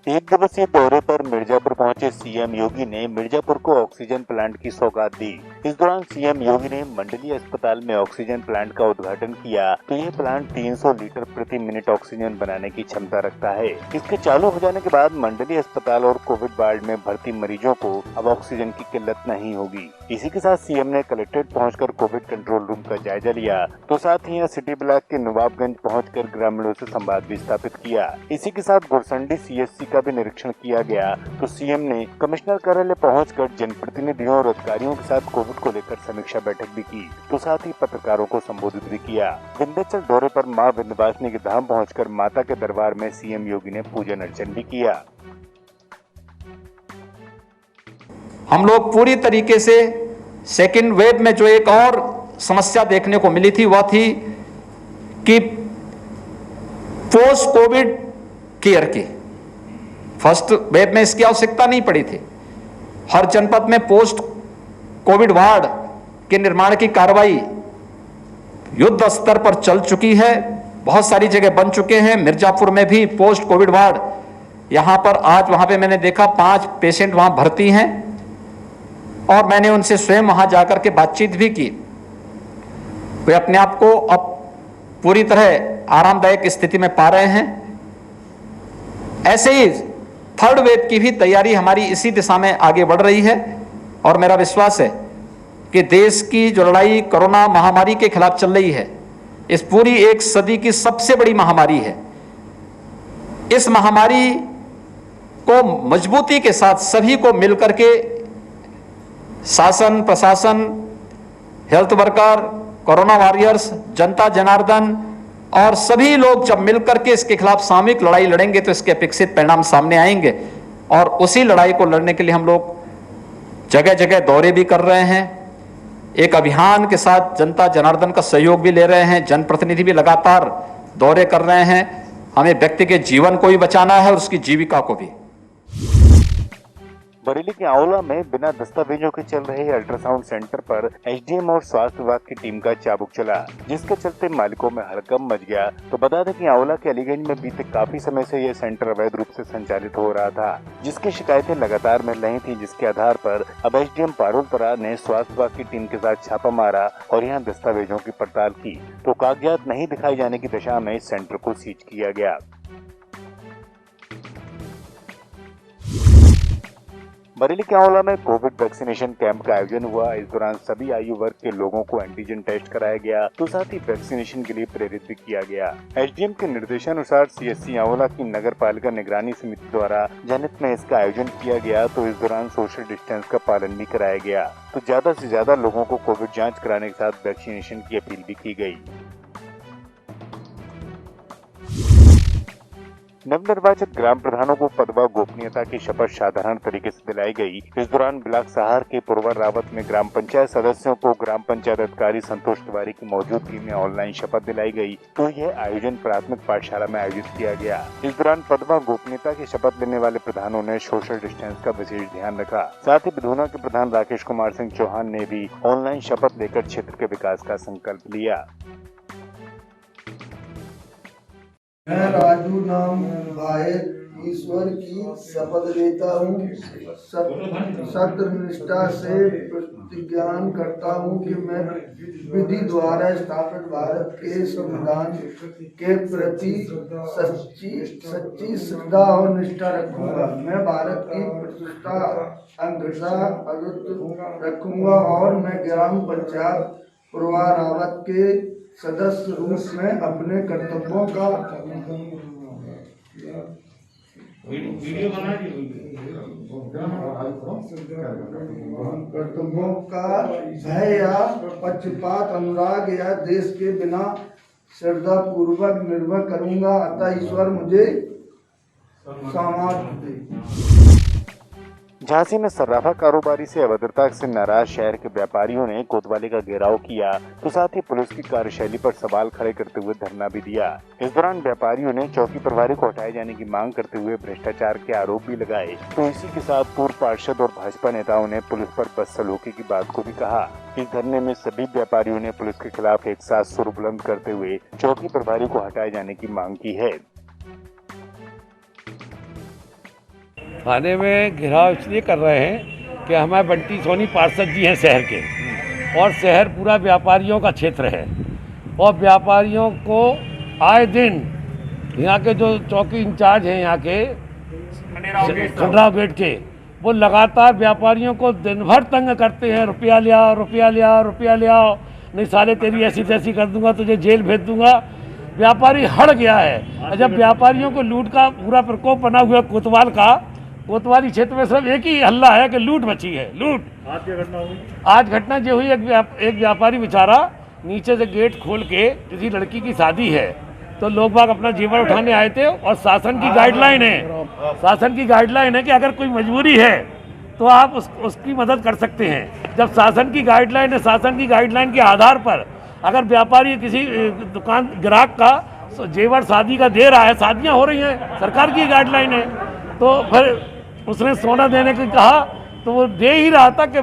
एक दिवसीय दौरे पर मिर्जापुर पहुंचे सीएम योगी ने मिर्जापुर को ऑक्सीजन प्लांट की सौगात दी। इस दौरान सीएम योगी ने मंडलीय अस्पताल में ऑक्सीजन प्लांट का उद्घाटन किया तो यह प्लांट 300 लीटर प्रति मिनट ऑक्सीजन बनाने की क्षमता रखता है। इसके चालू हो जाने के बाद मंडलीय अस्पताल और कोविड वार्ड में भर्ती मरीजों को अब ऑक्सीजन की किल्लत नहीं होगी। इसी के साथ सीएम ने कलेक्ट्रेट पहुंचकर कोविड कंट्रोल रूम का जायजा लिया तो साथ ही सिटी ब्लॉक के नवाबगंज पहुंचकर ग्रामीणों से संवाद भी स्थापित किया। इसी के साथ गुरसंडी सीएचसी का भी निरीक्षण किया गया तो सीएम ने कमिश्नर कार्यालय पहुंचकर जनप्रतिनिधियों और अधिकारियों के साथ कोविड को लेकर समीक्षा बैठक भी की तो साथ ही पत्रकारों को संबोधित भी किया। विंध्याचल दौरे पर मां विंध्यवासिनी के धाम पहुंचकर माता के दरबार में सीएम योगी ने पूजन अर्चन भी किया। हम लोग पूरी तरीके से सेकेंड वेव में जो एक और समस्या देखने को मिली थी वह थी कि पोस्ट कोविड केयर की। फर्स्ट वेव में इसकी आवश्यकता नहीं पड़ी थी। हर जनपद में पोस्ट कोविड वार्ड के निर्माण की कार्रवाई युद्ध स्तर पर चल चुकी है। बहुत सारी जगह बन चुके हैं। मिर्जापुर में भी पोस्ट कोविड वार्ड, यहां पर आज वहां पे मैंने देखा 5 पेशेंट वहां भर्ती हैं और मैंने उनसे स्वयं वहां जाकर के बातचीत भी की। वे अपने आप को अब पूरी तरह आरामदायक स्थिति में पा रहे हैं। ऐसे ही थर्ड वेव की भी तैयारी हमारी इसी दिशा में आगे बढ़ रही है और मेरा विश्वास है कि देश की जो लड़ाई कोरोना महामारी के खिलाफ चल रही है, इस पूरी एक सदी की सबसे बड़ी महामारी है। इस महामारी को मजबूती के साथ सभी को मिलकर के शासन, प्रशासन, हेल्थ वर्कर, कोरोना वॉरियर्स, जनता जनार्दन और सभी लोग जब मिलकर के इसके खिलाफ सामूहिक लड़ाई लड़ेंगे तो इसके अपेक्षित परिणाम सामने आएंगे। और उसी लड़ाई को लड़ने के लिए हम लोग जगह जगह दौरे भी कर रहे हैं। एक अभियान के साथ जनता जनार्दन का सहयोग भी ले रहे हैं। जनप्रतिनिधि भी लगातार दौरे कर रहे हैं। हमें व्यक्ति के जीवन को भी बचाना है और उसकी जीविका को भी। बरेली के आंवला में बिना दस्तावेजों के चल रहे अल्ट्रासाउंड सेंटर पर एसडीएम और स्वास्थ्य विभाग की टीम का चाबुक चला, जिसके चलते मालिकों में हड़कंप मच गया। तो बता दें कि आंवला के अलीगंज में बीते काफी समय से यह सेंटर अवैध रूप से संचालित हो रहा था, जिसकी शिकायतें लगातार मिल रही थी, जिसके आधार पर अब एसडीएम पारुलपरा ने स्वास्थ्य विभाग की टीम के साथ छापा मारा और यहाँ दस्तावेजों की पड़ताल की तो कागजात नहीं दिखाई जाने की दशा में इस सेंटर को सीज किया गया। बरेली के आंवला में कोविड वैक्सीनेशन कैंप का आयोजन हुआ। इस दौरान सभी आयु वर्ग के लोगों को एंटीजन टेस्ट कराया गया तो साथ ही वैक्सीनेशन के लिए प्रेरित भी किया गया। एसडीएम के निर्देशानुसार सीएचसी आंवला की नगर पालिका निगरानी समिति द्वारा जनहित में इसका आयोजन किया गया तो इस दौरान सोशल डिस्टेंस का पालन भी कराया गया तो ज्यादा से ज्यादा लोगों को कोविड जाँच कराने के साथ वैक्सीनेशन की अपील भी की गयी। नवनिर्वाचित ग्राम प्रधानों को पद व गोपनीयता की शपथ साधारण तरीके से दिलाई गई। इस दौरान ब्लॉक सहार के पुरवर रावत में ग्राम पंचायत सदस्यों को ग्राम पंचायत अधिकारी संतोष तिवारी की मौजूदगी में ऑनलाइन शपथ दिलाई गई तो यह आयोजन प्राथमिक पाठशाला में आयोजित किया गया। इस दौरान पद व गोपनीयता की शपथ लेने वाले प्रधानों ने सोशल डिस्टेंस का विशेष ध्यान रखा। साथ ही बिधूना के प्रधान राकेश कुमार सिंह चौहान ने भी ऑनलाइन शपथ लेकर क्षेत्र के विकास का संकल्प लिया। मैं राजू नाम भाई ईश्वर की शपथ लेता हूँ। सत्य निष्ठा से प्रतिज्ञान करता हूँ कि मैं विधि द्वारा स्थापित भारत के संविधान के प्रति सच्ची श्रद्धा और निष्ठा रखूंगा। मैं भारत की प्रतिष्ठा अहिंसा अद्भुत रखूंगा और मैं ग्राम पंचायत पुरवा रावत के सदस्य रूप में अपने कर्तव्यों का भय या पक्षपात, अनुराग या देश के बिना श्रद्धा पूर्वक निर्भर करूंगा। अतः ईश्वर मुझे सामर्थ्य दे। झांसी में सर्राफा कारोबारी से अभद्रता से नाराज शहर के व्यापारियों ने कोतवाली का घेराव किया तो साथ ही पुलिस की कार्यशैली पर सवाल खड़े करते हुए धरना भी दिया। इस दौरान व्यापारियों ने चौकी प्रभारी को हटाए जाने की मांग करते हुए भ्रष्टाचार के आरोप भी लगाए। तो इसी के साथ पूर्व पार्षद और भाजपा नेताओं ने पुलिस पर बदसलूकी की बात को भी कहा। इस धरने में सभी व्यापारियों ने पुलिस के खिलाफ एक साथ सुर बुलंद करते हुए चौकी प्रभारी को हटाए जाने की मांग की है। थाने में घेराव इसलिए कर रहे हैं कि हमारे बंटी सोनी पार्षद जी हैं शहर के, और शहर पूरा व्यापारियों का क्षेत्र है, और व्यापारियों को आए दिन यहाँ के जो चौकी इंचार्ज हैं यहाँ के खंडराव गेट के, वो लगातार व्यापारियों को दिन भर तंग करते हैं। रुपया ले आओ, रुपया ले आओ, रुपया ले आओ, नहीं साले तेरी ऐसी तैसी कर दूंगा, तुझे जेल भेज दूंगा। व्यापारी हड़ गया है। और जब व्यापारियों को लूट का पूरा प्रकोप बना हुआ कोतवाल का, कोतवाली क्षेत्र में सिर्फ एक ही हल्ला है कि लूट मची है, लूट। आज क्या घटना हुई? आज घटना जो हुई, एक व्यापारी बेचारा नीचे से गेट खोल के, किसी लड़की की शादी है तो लोग बाग अपना जेवर उठाने आए थे, और शासन की गाइडलाइन है, शासन की गाइडलाइन है कि अगर कोई मजबूरी है तो आप उसकी मदद कर सकते हैं। जब शासन की गाइडलाइन है, शासन की गाइडलाइन के आधार पर अगर व्यापारी किसी दुकान ग्राहक का जेवर शादी का दे रहा है, शादियाँ हो रही हैं, सरकार की गाइडलाइन है, तो फिर उसने सोना देने को कहा तो वो दे ही रहा था कि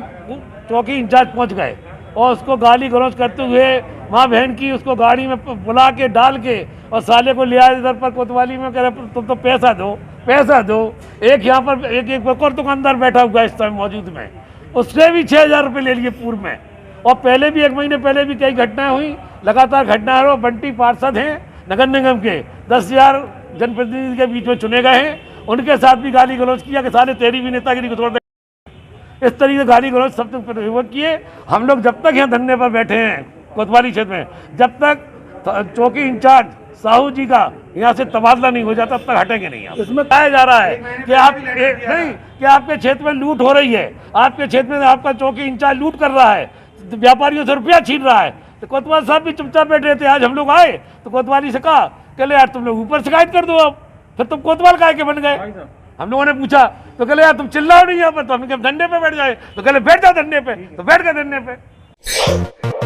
चौकी इंचार्ज पहुंच गए और उसको गाली गलौज करते हुए माँ बहन की उसको गाड़ी में बुला के डाल के और साले को ले आए इधर पर कोतवाली में, कह रहे तुम तो पैसा दो, पैसा दो। एक यहाँ पर एक और दुकानदार बैठा हुआ है इस समय मौजूद में, उससे भी 6,000 रुपये ले लिए पूर्व में। और पहले भी 1 महीने पहले भी कई घटनाएं हुई, लगातार घटनाएं। और बंटी पार्षद हैं नगर निगम के, 10,000 जनप्रतिनिधि के बीच में चुने गए हैं, उनके साथ भी गाली गलौज किया कि साले तेरी भी नेतागिरी को तोड़ दे। इस तरीके से गाली गलौज सब तक प्रयोग किए। हम लोग जब तक यहाँ धरने पर बैठे हैं कोतवाली क्षेत्र में, जब तक चौकी इंचार्ज साहू जी का यहाँ से तबादला नहीं हो जाता तब तक हटेंगे नहीं। इसमें कहा जा रहा है कि नहीं कि आपके क्षेत्र में लूट हो रही है, आपके क्षेत्र में आपका चौकी इंचार्ज लूट कर रहा है, व्यापारियों से रुपया छीन रहा है। तो कोतवाल साहब भी चुपचाप बैठ रहे थे। आज हम लोग आए तो कोतवाली से कहा कि यार तुम लोग ऊपर शिकायत कर दो, अब फिर तुम कोतवाल काहे के बन गए। हम लोगों ने पूछा तो कहले यार तुम चिल्लाओ नहीं यहाँ पर, तो हम डंडे पे बैठ जाए, तो कहले बैठ जाओ डंडे पे, तो बैठ गए डंडे पे।